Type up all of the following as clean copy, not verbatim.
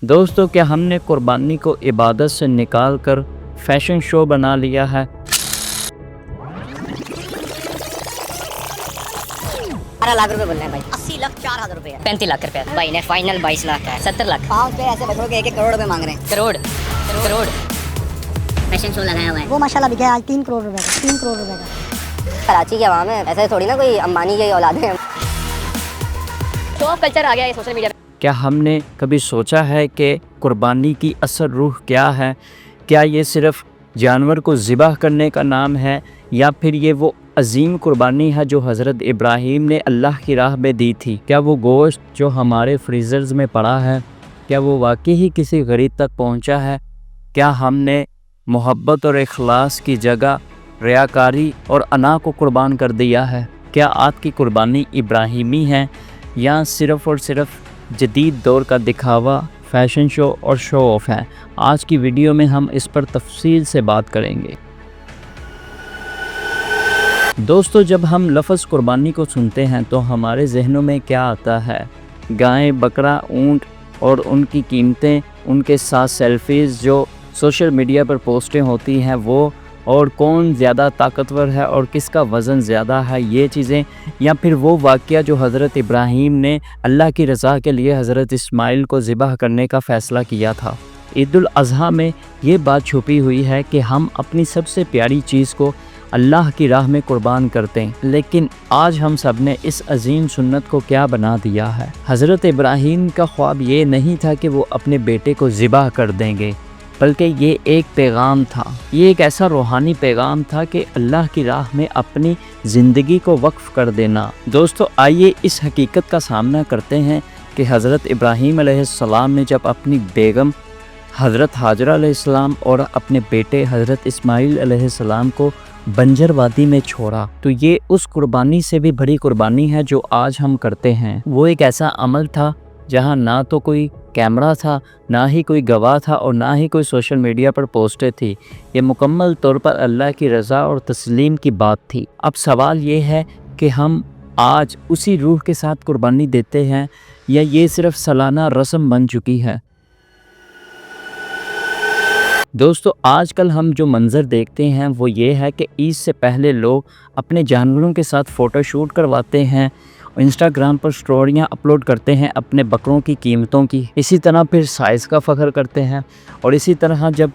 दोस्तों, क्या हमने कुर्बानी को इबादत से निकाल कर फैशन शो बना लिया है? 12 लाख रुपए बोल रहे हैं भाई। 80 लाख 4,000 रुपए 35 लाख रुपए भाई ने फाइनल 22 लाख है। 70 लाख 5 पे ऐसे बच्चों के 1-1 करोड़ रुपए मांग रहे हैं। करोड़ फैशन शो लगाया हुआ है वो माशाल्लाह बिका आज 3 करोड़ रुपए का। 3 करोड़ रुपए का। कराची के अवाम है, ऐसे थोड़ी ना कोई अंबानी की औलाद है। शो कल्चर आ गया है सोशल मीडिया पे। क्या हमने कभी सोचा है कि कुर्बानी की असल रूह क्या है? क्या ये सिर्फ़ जानवर को ज़िबह करने का नाम है, या फिर ये वो अजीम कुर्बानी है जो हज़रत इब्राहीम ने अल्लाह की राह में दी थी? क्या वो गोश्त जो हमारे फ्रीज़र्स में पड़ा है, क्या वो वाकई ही किसी गरीब तक पहुंचा है? क्या हमने मोहब्बत और इखलास की जगह रियाकारी और अना को कुर्बान कर दिया है? क्या आपकी कुर्बानी इब्राहीमी है, या सिर्फ़ और सिर्फ जदीद दौर का दिखावा, फैशन शो और शो ऑफ है? आज की वीडियो में हम इस पर तफसील से बात करेंगे। दोस्तों, जब हम लफ्ज़ कुर्बानी को सुनते हैं तो हमारे जहनों में क्या आता है? गाय, बकरा, ऊँट और उनकी कीमतें, उनके साथ सेल्फीज़ जो सोशल मीडिया पर पोस्टें होती हैं वो, और कौन ज़्यादा ताकतवर है और किसका वज़न ज़्यादा है, ये चीज़ें, या फिर वो वाक़या जो हज़रत इब्राहीम ने अल्लाह की रज़ा के लिए हज़रत इस्माइल को ज़िबह करने का फ़ैसला किया था। ईद उल अज़हा में ये बात छुपी हुई है कि हम अपनी सबसे प्यारी चीज़ को अल्लाह की राह में कुर्बान करते हैं, लेकिन आज हम सब ने इस अजीम सुन्नत को क्या बना दिया है? हज़रत इब्राहीम का ख्वाब ये नहीं था कि वो अपने बेटे को ज़िबह कर देंगे, बल्कि ये एक पैगाम था, ये एक ऐसा रूहानी पैगाम था कि अल्लाह की राह में अपनी ज़िंदगी को वक्फ़ कर देना। दोस्तों, आइए इस हकीकत का सामना करते हैं कि हज़रत इब्राहीम अलैहिस्सलाम ने जब अपनी बेगम हज़रत हाजरा अलैहिस्सलाम और अपने बेटे हज़रत इस्माइल अलैहिस्सलाम को बंजर वादी में छोड़ा, तो ये उस कुर्बानी से भी बड़ी कुर्बानी है जो आज हम करते हैं। वो एक ऐसा अमल था जहाँ ना तो कोई कैमरा था, ना ही कोई गवाह था, और ना ही कोई सोशल मीडिया पर पोस्टें थी। ये मुकम्मल तौर पर अल्लाह की रज़ा और तस्लीम की बात थी। अब सवाल ये है कि हम आज उसी रूह के साथ कुर्बानी देते हैं, या ये सिर्फ सालाना रस्म बन चुकी है? दोस्तों, आजकल हम जो मंज़र देखते हैं वो ये है कि ईद से पहले लोग अपने जानवरों के साथ फ़ोटो शूट करवाते हैं, इंस्टाग्राम पर स्टोरियाँ अपलोड करते हैं अपने बकरों की कीमतों की। इसी तरह फिर साइज़ का फ़ख्र करते हैं, और इसी तरह जब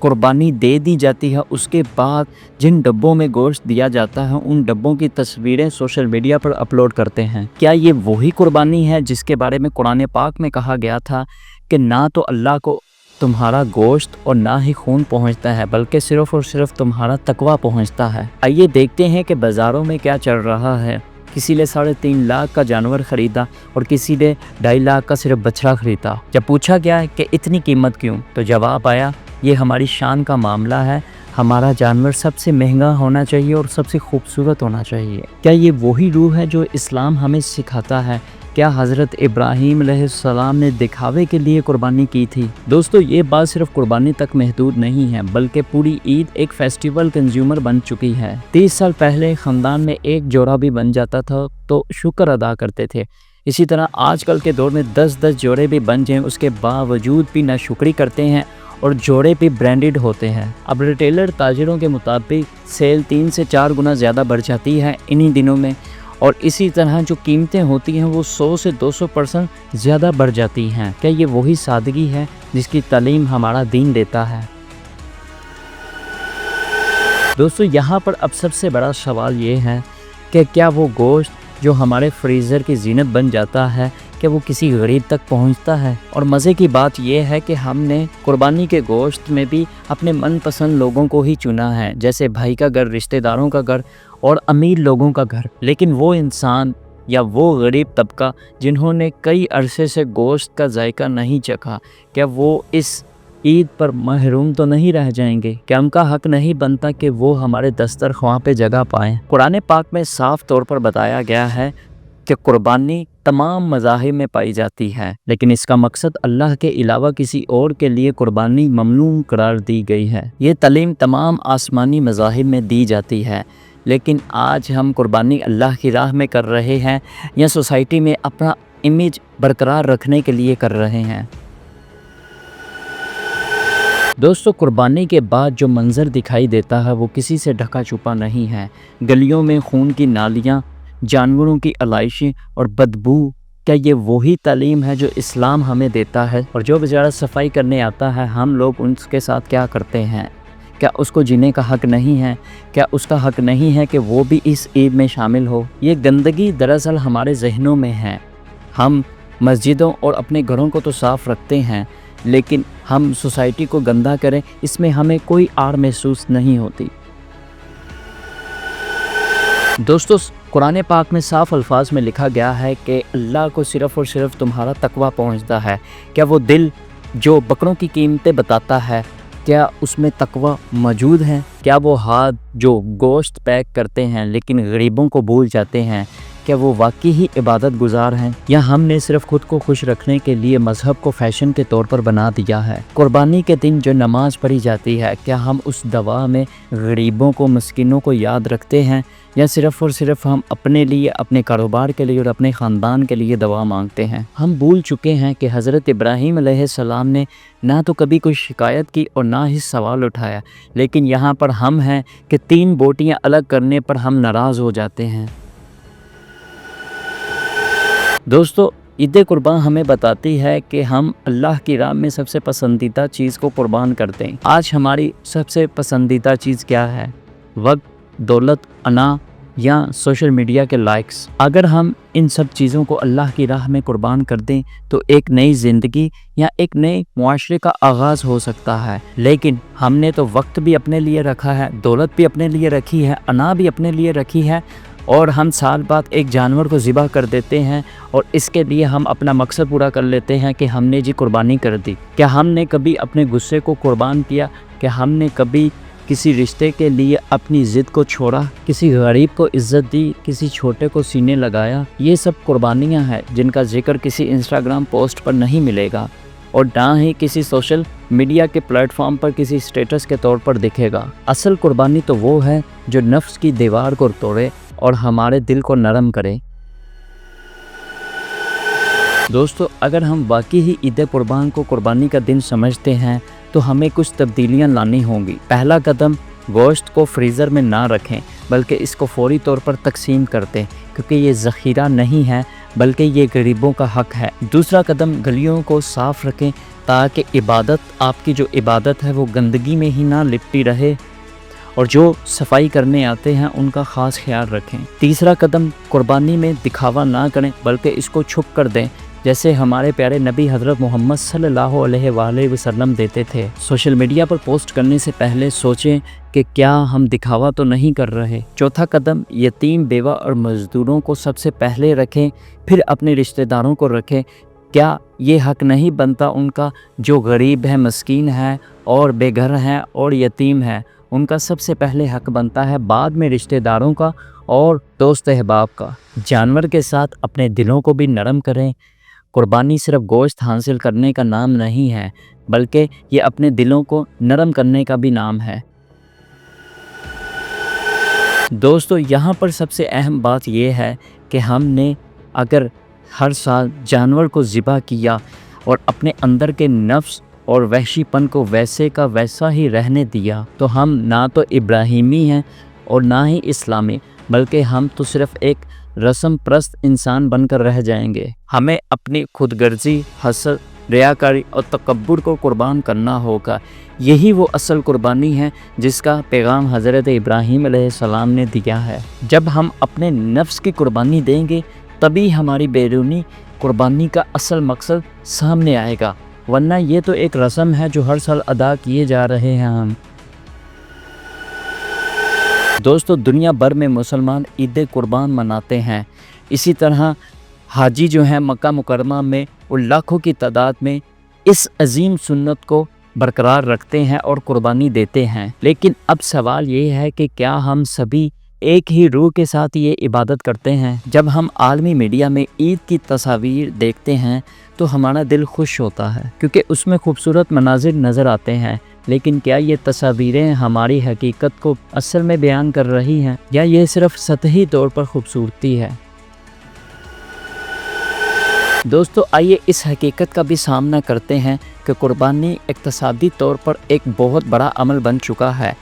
कुर्बानी दे दी जाती है उसके बाद जिन डब्बों में गोश्त दिया जाता है उन डब्बों की तस्वीरें सोशल मीडिया पर अपलोड करते हैं। क्या ये वही कुर्बानी है जिसके बारे में कुरान पाक में कहा गया था कि ना तो अल्लाह को तुम्हारा गोश्त और ना ही खून पहुंचता है, बल्कि सिर्फ़ और सिर्फ तुम्हारा तकवा पहुंचता है? आइए देखते हैं कि बाज़ारों में क्या चल रहा है। किसी ने 3.5 लाख का जानवर ख़रीदा और किसी ने 2.5 लाख का सिर्फ बछड़ा ख़रीदा। जब पूछा गया कि इतनी कीमत क्यों, तो जवाब आया, ये हमारी शान का मामला है, हमारा जानवर सबसे महंगा होना चाहिए और सबसे खूबसूरत होना चाहिए। क्या ये वही रूह है जो इस्लाम हमें सिखाता है? क्या हज़रत इब्राहीम अलैहिस्सलाम ने दिखावे के लिए कुर्बानी की थी? दोस्तों, ये बात सिर्फ कुर्बानी तक महदूद नहीं है, बल्कि पूरी ईद एक फेस्टिवल कंज्यूमर बन चुकी है। 30 साल पहले ख़ानदान में एक जोड़ा भी बन जाता था तो शुक्र अदा करते थे। इसी तरह आजकल के दौर में 10-10 जोड़े भी बन जाएं, उसके बावजूद भी नाशुक्री करते हैं और जोड़े भी ब्रांडेड होते हैं। अब रिटेलर ताजिरों के मुताबिक सेल 3 से 4 गुना ज़्यादा बढ़ जाती है इन्हीं दिनों में, और इसी तरह जो कीमतें होती हैं वो 100 से 200% ज़्यादा बढ़ जाती हैं। क्या ये वही सादगी है जिसकी तालीम हमारा दीन देता है? दोस्तों, यहाँ पर अब सबसे बड़ा सवाल ये है कि क्या वो गोश्त जो हमारे फ्रीज़र की ज़ीनत बन जाता है, क्या वो किसी गरीब तक पहुँचता है? और मज़े की बात यह है कि हमने कुर्बानी के गोश्त में भी अपने मनपसंद लोगों को ही चुना है, जैसे भाई का घर, रिश्तेदारों का घर और अमीर लोगों का घर। लेकिन वो इंसान या वो गरीब तबका जिन्होंने कई अरसे से गोश्त का जायका नहीं चखा, क्या वो इस ईद पर महरूम तो नहीं रह जाएंगे? क्या उनका हक नहीं बनता कि वो हमारे दस्तरख्वां पे जगह पाएँ? कुरान पाक में साफ तौर पर बताया गया है कि कुर्बानी तमाम मज़ाहिब में पाई जाती है, लेकिन इसका मकसद अल्लाह के अलावा किसी और के लिए कुर्बानी ममनू करार दी गई है। ये तालीम तमाम आसमानी मज़ाहिब में दी जाती है, लेकिन आज हम कुर्बानी अल्लाह की राह में कर रहे हैं या सोसाइटी में अपना इमेज बरकरार रखने के लिए कर रहे हैं? दोस्तों कुर्बानी के बाद जो मंज़र दिखाई देता है वो किसी से ढका छुपा नहीं है। गलियों में खून की नालियाँ, जानवरों की आलाइशें और बदबू, क्या ये वही तालीम है जो इस्लाम हमें देता है? और जो बेचारा सफाई करने आता है, हम लोग उसके साथ क्या करते हैं? क्या उसको जीने का हक़ नहीं है? क्या उसका हक़ नहीं है कि वो भी इस ईद में शामिल हो? ये गंदगी दरअसल हमारे जहनों में है। हम मस्जिदों और अपने घरों को तो साफ़ रखते हैं, लेकिन हम सोसाइटी को गंदा करें, इसमें हमें कोई आड़ महसूस नहीं होती। दोस्तों कुरान पाक में साफ़ अल्फाज में लिखा गया है कि अल्लाह को सिर्फ़ और सिर्फ तुम्हारा तकवा पहुँचता है। क्या वो दिल जो बकरों की कीमतें बताता है, क्या उसमें तकवा मौजूद है? क्या वो हाथ जो गोश्त पैक करते हैं लेकिन गरीबों को भूल जाते हैं, क्या वो वाकई ही इबादत गुजार हैं, या हमने सिर्फ खुद को खुश रखने के लिए मज़हब को फ़ैशन के तौर पर बना दिया है? कुर्बानी के दिन जो नमाज पढ़ी जाती है, क्या हम उस दवा में गरीबों को, मस्कीनों को याद रखते हैं, या सिर्फ़ और सिर्फ हम अपने लिए, अपने कारोबार के लिए और अपने ख़ानदान के लिए दवा मांगते हैं? हम भूल चुके हैं कि हज़रत इब्राहीम अलैहिस्सलाम ने ना तो कभी कोई शिकायत की और ना ही सवाल उठाया, लेकिन यहाँ पर हम हैं कि 3 बोटियाँ अलग करने पर हम नाराज़ हो जाते हैं। दोस्तों ईद कुर्बान हमें बताती है कि हम अल्लाह की राह में सबसे पसंदीदा चीज़ को कुर्बान करते हैं। आज हमारी सबसे पसंदीदा चीज़ क्या है? वक्त, दौलत, अना या सोशल मीडिया के लाइक्स? अगर हम इन सब चीज़ों को अल्लाह की राह में कुर्बान कर दें तो एक नई ज़िंदगी या एक नए मुआशरे का आगाज़ हो सकता है। लेकिन हमने तो वक्त भी अपने लिए रखा है, दौलत भी अपने लिए रखी है, अना भी अपने लिए रखी है, और हम साल बाद एक जानवर को ज़िबा कर देते हैं और इसके लिए हम अपना मकसद पूरा कर लेते हैं कि हमने जी कुर्बानी कर दी। क्या हमने कभी अपने गुस्से को कुर्बान किया? क्या हमने कभी किसी रिश्ते के लिए अपनी ज़िद को छोड़ा? किसी गरीब को इज़्ज़त दी? किसी छोटे को सीने लगाया? ये सब कुर्बानियाँ हैं जिनका जिक्र किसी इंस्टाग्राम पोस्ट पर नहीं मिलेगा और ना ही किसी सोशल मीडिया के प्लेटफॉर्म पर किसी स्टेटस के तौर पर दिखेगा। असल कुर्बानी तो वो है जो नफ्स की दीवार को तोड़े और हमारे दिल को नरम करे। दोस्तों अगर हम वाकई ही ईद कुर्बान को कुर्बानी का दिन समझते हैं तो हमें कुछ तब्दीलियां लानी होंगी। पहला कदम, गोश्त को फ्रीज़र में ना रखें बल्कि इसको फौरी तौर पर तकसीम कर दें, क्योंकि ये ज़ख़ीरा नहीं है बल्कि ये गरीबों का हक़ है। दूसरा कदम, गलियों को साफ़ रखें ताकि इबादत, आपकी जो इबादत है वो गंदगी में ही ना लिपटी रहे, और जो सफाई करने आते हैं उनका ख़ास ख्याल रखें। तीसरा कदम, कुर्बानी में दिखावा ना करें बल्कि इसको छुप कर दें, जैसे हमारे प्यारे नबी हज़रत मोहम्मद सल्लल्लाहु अलैहि वसल्लम देते थे। सोशल मीडिया पर पोस्ट करने से पहले सोचें कि क्या हम दिखावा तो नहीं कर रहे। चौथा कदम, यतीम, बेवा और मज़दूरों को सबसे पहले रखें, फिर अपने रिश्तेदारों को रखें। क्या ये हक़ नहीं बनता उनका जो गरीब है, मस्कीन है और बेघर हैं और यतीम है? उनका सबसे पहले हक़ बनता है, बाद में रिश्तेदारों का और दोस्त अहबाब का। जानवर के साथ अपने दिलों को भी नरम करें। कुर्बानी सिर्फ गोश्त हासिल करने का नाम नहीं है बल्कि ये अपने दिलों को नरम करने का भी नाम है। दोस्तों यहाँ पर सबसे अहम बात यह है कि हमने अगर हर साल जानवर को ज़िबा किया और अपने अंदर के नफ्स और वहशीपन को वैसे का वैसा ही रहने दिया तो हम ना तो इब्राहिमी हैं और ना ही इस्लामी, बल्कि हम तो सिर्फ़ एक रस्म परस्त इंसान बनकर रह जाएंगे। हमें अपनी खुदगर्जी, हसद, रियाकारी और तकब्बुर को कुर्बान करना होगा। यही वो असल कुर्बानी है जिसका पैगाम हज़रत इब्राहीम अलैहिस्सलाम ने दिया है। जब हम अपने नफ्स की कुर्बानी देंगे तभी हमारी बैरूनी कुर्बानी का असल मकसद सामने आएगा, वरना ये तो एक रस्म है जो हर साल अदा किए जा रहे हैं हम। दोस्तों दुनिया भर में मुसलमान ईद कुर्बान मनाते हैं। इसी तरह हाजी जो हैं मक्का मुकरमा में वो लाखों की तादाद में इस अजीम सुन्नत को बरकरार रखते हैं और कुर्बानी देते हैं। लेकिन अब सवाल ये है कि क्या हम सभी एक ही रूह के साथ ये इबादत करते हैं? जब हम आलमी मीडिया में ईद की तस्वीर देखते हैं तो हमारा दिल खुश होता है क्योंकि उसमें खूबसूरत मनाजिर नज़र आते हैं, लेकिन क्या ये तस्वीरें हमारी हकीकत को असल में बयान कर रही हैं या ये सिर्फ सतही तौर पर खूबसूरती है? दोस्तों आइए इस हकीकत का भी सामना करते हैं کہ قربانی اقتصادی طور پر ایک بہت بڑا عمل بن چکا ہے۔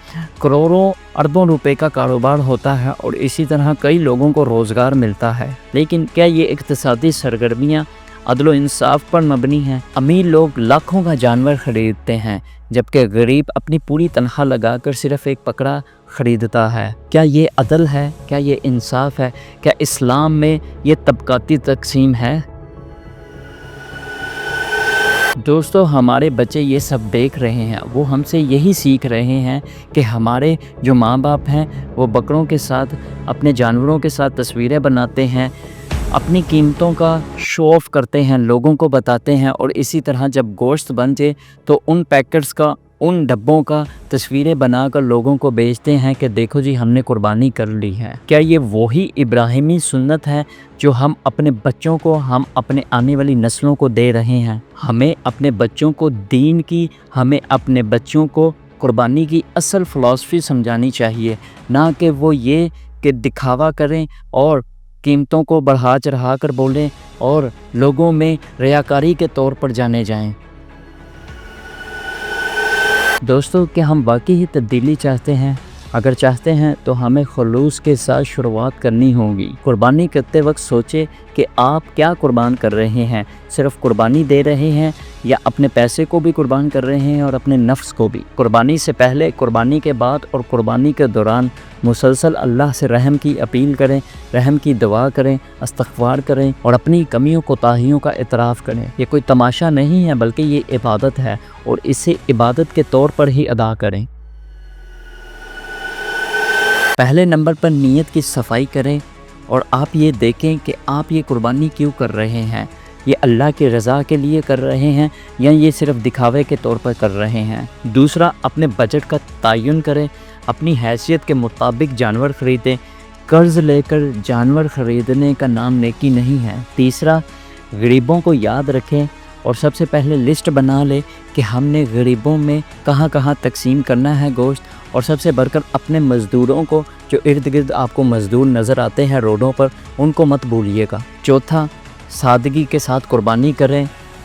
کروڑوں اربوں روپے کا کاروبار ہوتا ہے اور اسی طرح کئی لوگوں کو روزگار ملتا ہے، لیکن کیا یہ اقتصادی سرگرمیاں عدل و انصاف پر مبنی ہیں؟ امیر لوگ لاکھوں کا جانور خریدتے ہیں جبکہ غریب اپنی پوری تنخواہ لگا کر صرف ایک بکرا خریدتا ہے۔ کیا یہ عدل ہے؟ کیا یہ انصاف ہے؟ کیا اسلام میں یہ طبقاتی تقسیم ہے؟ دوستو، ہمارے بچے یہ سب دیکھ رہے ہیں، وہ ہم سے یہی سیکھ رہے ہیں کہ ہمارے جو ماں باپ ہیں وہ بکروں کے ساتھ، اپنے جانوروں کے ساتھ تصویریں بناتے ہیں، اپنی قیمتوں کا شو آف کرتے ہیں، لوگوں کو بتاتے ہیں، اور اسی طرح جب گوشت بن جائے تو ان پیکٹس کا، ان ڈبوں کا تصویریں بنا کر لوگوں کو بیچتے ہیں کہ دیکھو جی ہم نے قربانی کر لی ہے۔ کیا یہ وہی ابراہیمی سنت ہے جو ہم اپنے بچوں کو، ہم اپنے آنے والی نسلوں کو دے رہے ہیں؟ ہمیں اپنے بچوں کو دین کی، ہمیں اپنے بچوں کو قربانی کی اصل فلسفی سمجھانی چاہیے، نہ کہ وہ یہ کہ دکھاوا کریں اور قیمتوں کو بڑھا چڑھا کر بولیں اور لوگوں میں ریاکاری کے طور پر جانے جائیں۔ دوستو، کیا ہم واقعی ہی تبدیلی چاہتے ہیں؟ اگر چاہتے ہیں تو ہمیں خلوص کے ساتھ شروعات کرنی ہوگی۔ قربانی کرتے وقت سوچے کہ آپ کیا قربان کر رہے ہیں، صرف قربانی دے رہے ہیں یا اپنے پیسے کو بھی قربان کر رہے ہیں اور اپنے نفس کو بھی۔ قربانی سے پہلے، قربانی کے بعد اور قربانی کے دوران مسلسل اللہ سے رحم کی اپیل کریں، رحم کی دعا کریں، استغفار کریں اور اپنی کمیوں کوتاہیوں کا اعتراف کریں۔ یہ کوئی تماشا نہیں ہے بلکہ یہ عبادت ہے، اور اسے عبادت کے طور پر ہی ادا کریں۔ پہلے نمبر پر نیت کی صفائی کریں اور آپ یہ دیکھیں کہ آپ یہ قربانی کیوں کر رہے ہیں۔ یہ اللہ کی رضا کے لیے کر رہے ہیں یا یہ صرف دکھاوے کے طور پر کر رہے ہیں۔ دوسرا، اپنے بجٹ کا تعین کریں، اپنی حیثیت کے مطابق جانور خریدیں۔ قرض لے کر جانور خریدنے کا نام نیکی نہیں ہے۔ تیسرا، غریبوں کو یاد رکھیں اور سب سے پہلے لسٹ بنا لیں کہ ہم نے غریبوں میں کہاں کہاں تقسیم کرنا ہے گوشت، اور سب سے بڑھ کر اپنے مزدوروں کو، جو ارد گرد آپ کو مزدور نظر آتے ہیں روڈوں پر، ان کو مت بھولیے گا۔ چوتھا، سادگی کے ساتھ قربانی کریں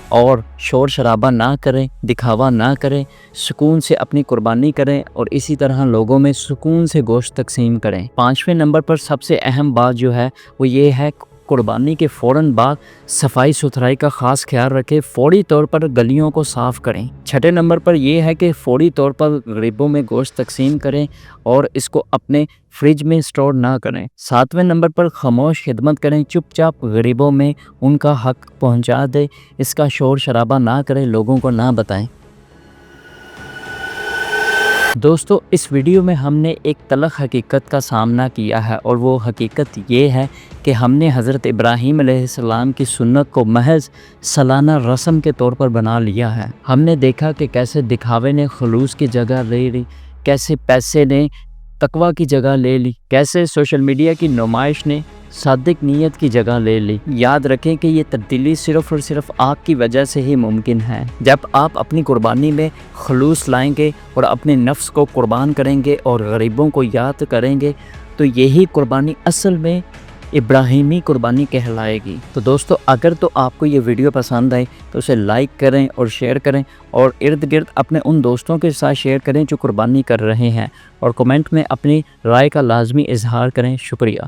اور شور شرابہ نہ کریں، دکھاوا نہ کریں، سکون سے اپنی قربانی کریں اور اسی طرح لوگوں میں سکون سے گوشت تقسیم کریں۔ پانچویں نمبر پر سب سے اہم بات جو ہے وہ یہ ہے، قربانی کے فوراً بعد صفائی ستھرائی کا خاص خیال رکھیں، فوری طور پر گلیوں کو صاف کریں۔ چھٹے نمبر پر یہ ہے کہ فوری طور پر غریبوں میں گوشت تقسیم کریں اور اس کو اپنے فریج میں سٹور نہ کریں۔ ساتویں نمبر پر خاموش خدمت کریں، چپ چاپ غریبوں میں ان کا حق پہنچا دیں، اس کا شور شرابہ نہ کریں، لوگوں کو نہ بتائیں۔ دوستو، اس ویڈیو میں ہم نے ایک تلخ حقیقت کا سامنا کیا ہے، اور وہ حقیقت یہ ہے کہ ہم نے حضرت ابراہیم علیہ السلام کی سنت کو محض سالانہ رسم کے طور پر بنا لیا ہے۔ ہم نے دیکھا کہ کیسے دکھاوے نے خلوص کی جگہ لے لی، کیسے پیسے نے تقوی کی جگہ لے لی، کیسے سوشل میڈیا کی نمائش نے صادق نیت کی جگہ لے لی۔ یاد رکھیں کہ یہ تبدیلی صرف اور صرف آپ کی وجہ سے ہی ممکن ہے۔ جب آپ اپنی قربانی میں خلوص لائیں گے اور اپنے نفس کو قربان کریں گے اور غریبوں کو یاد کریں گے، تو یہی قربانی اصل میں ابراہیمی قربانی کہلائے گی۔ تو دوستو، اگر تو آپ کو یہ ویڈیو پسند آئی تو اسے لائک کریں اور شیئر کریں، اور ارد گرد اپنے ان دوستوں کے ساتھ شیئر کریں جو قربانی کر رہے ہیں، اور کمنٹ میں اپنی رائے کا لازمی اظہار کریں۔ شکریہ۔